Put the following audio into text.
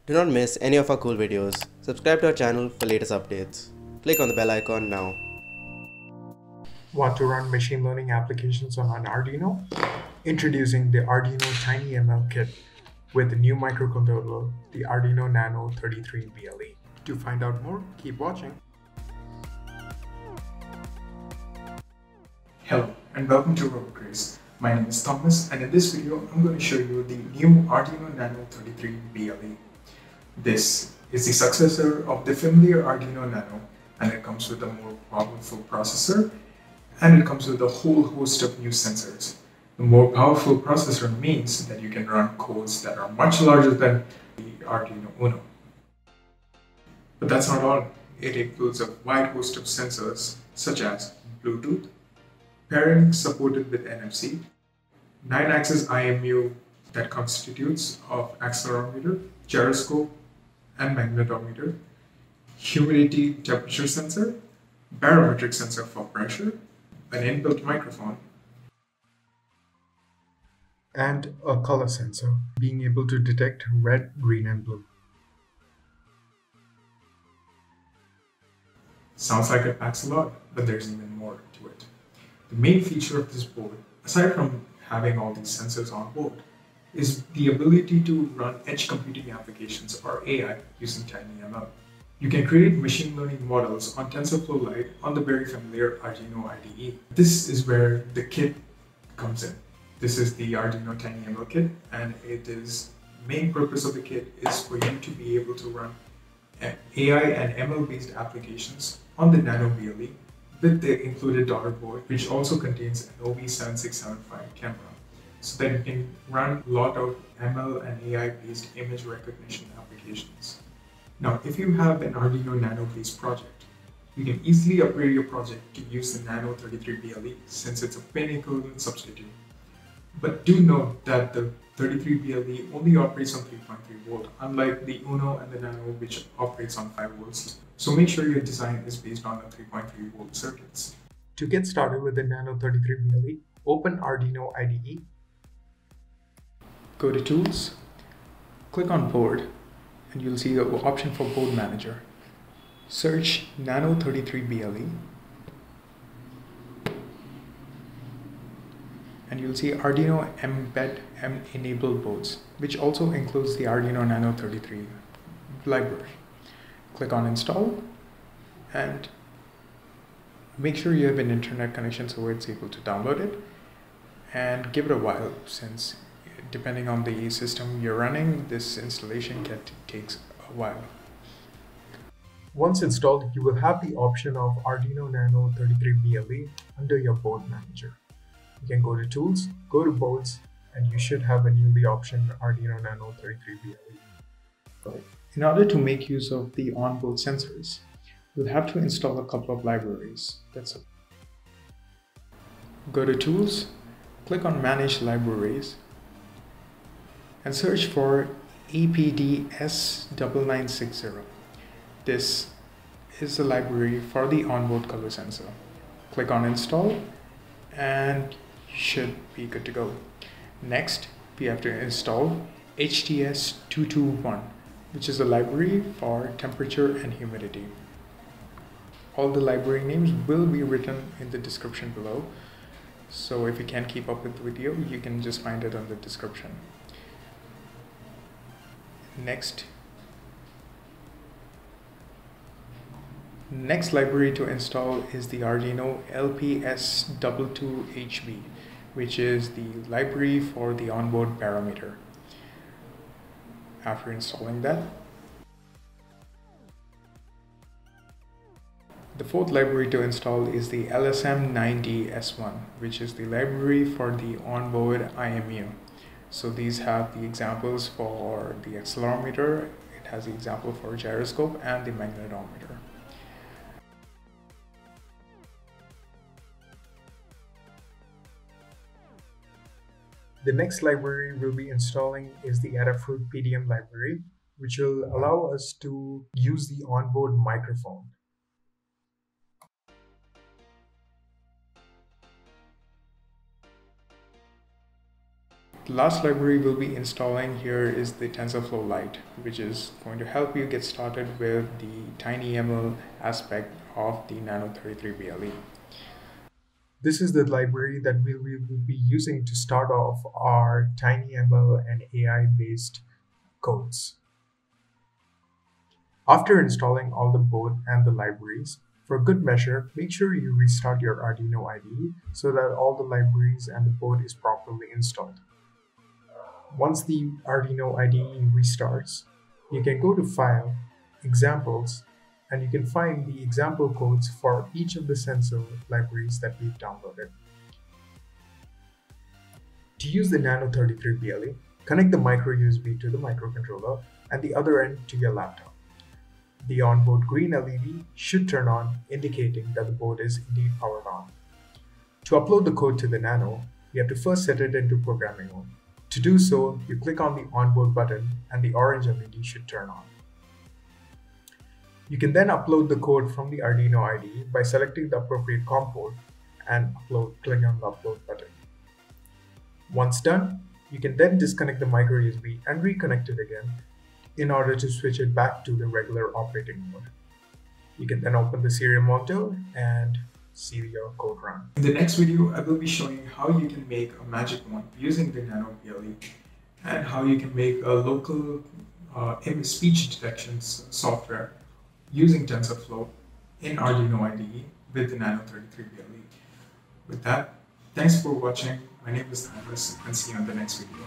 Do not miss any of our cool videos. Subscribe to our channel for latest updates. Click on the bell icon now. Want to run machine learning applications on an Arduino? Introducing the Arduino TinyML kit with the new microcontroller, the Arduino Nano 33 BLE. To find out more, keep watching. Hello and welcome to Robotrace. My name is Thomas, and in this video I'm going to show you the new Arduino Nano 33 BLE. This is the successor of the familiar Arduino Nano, and it comes with a more powerful processor, and it comes with a whole host of new sensors. The more powerful processor means that you can run codes that are much larger than the Arduino Uno. But that's not all. It includes a wide host of sensors such as Bluetooth, pairing supported with NFC, 9-axis IMU that constitutes of accelerometer, gyroscope, and magnetometer, humidity temperature sensor, barometric sensor for pressure, an inbuilt microphone, And a color sensor, being able to detect red, green, and blue. Sounds like it packs a lot, but there's even more to it. The main feature of this board, aside from having all these sensors on board, is the ability to run edge computing applications or AI using TinyML. You can create machine learning models on TensorFlowLite on the very familiar Arduino IDE. This is where the kit comes in. This is the Arduino TinyML kit, and the main purpose of the kit is for you to be able to run AI and ML based applications on the Nano BLE with the included daughter board, which also contains an OV7675 camera, so that you can run a lot of ML and AI based image recognition applications. Now, if you have an Arduino Nano based project, you can easily upgrade your project to use the Nano 33 BLE since it's a pin equivalent substitute. But do note that the 33 BLE only operates on 3.3 volt, unlike the Uno and the Nano, which operates on 5 volts. So make sure your design is based on the 3.3 volt circuits. To get started with the Nano 33 BLE, open Arduino IDE. Go to Tools, click on Board, and you'll see the option for Board Manager. Search Nano 33 BLE, and you'll see Arduino Embed Enable Boards, which also includes the Arduino Nano 33 library. Click on Install, and make sure you have an internet connection so it's able to download it, and give it a while, since depending on the system you're running, this installation takes a while. Once installed, you will have the option of Arduino Nano 33 BLE under your board manager. You can go to Tools, go to Boards, and you should have a newly optioned Arduino Nano 33 BLE. In order to make use of the onboard sensors, you'll have to install a couple of libraries. That's it. Go to Tools, click on Manage Libraries, and search for EPDS9960. This is the library for the onboard color sensor. Click on Install, and you should be good to go. Next, we have to install HTS221, which is a library for temperature and humidity. All the library names will be written in the description below, so if you can't keep up with the video, you can just find it on the description. Next library to install is the Arduino LPS22HB, which is the library for the onboard barometer. After installing that, the fourth library to install is the LSM9DS1, which is the library for the onboard IMU. So these have the examples for the accelerometer, it has the example for gyroscope and the magnetometer. The next library we'll be installing is the Adafruit PDM library, which will allow us to use the onboard microphone. The last library we'll be installing here is the TensorFlowLite, which is going to help you get started with the TinyML aspect of the Nano 33 BLE. This is the library that we will be using to start off our TinyML and AI-based codes. After installing all the board and the libraries, for good measure, make sure you restart your Arduino IDE so that all the libraries and the board is properly installed. Once the Arduino IDE restarts, you can go to File, Examples, and you can find the example codes for each of the sensor libraries that we've downloaded. To use the Nano 33 BLE, connect the micro USB to the microcontroller and the other end to your laptop. The onboard green LED should turn on, indicating that the board is indeed powered on. To upload the code to the Nano, you have to first set it into programming mode. To do so, you click on the onboard button and the orange LED should turn on. You can then upload the code from the Arduino IDE by selecting the appropriate COM port and clicking on the upload button. Once done, you can then disconnect the micro USB and reconnect it again in order to switch it back to the regular operating mode. You can then open the serial monitor and see your code run. In the next video, I will be showing how you can make a magic wand using the Nano BLE and how you can make a local image speech detection software using TensorFlow in Arduino IDE with the Nano 33 BLE. With that, thanks for watching. My name is Thomas and see you on the next video.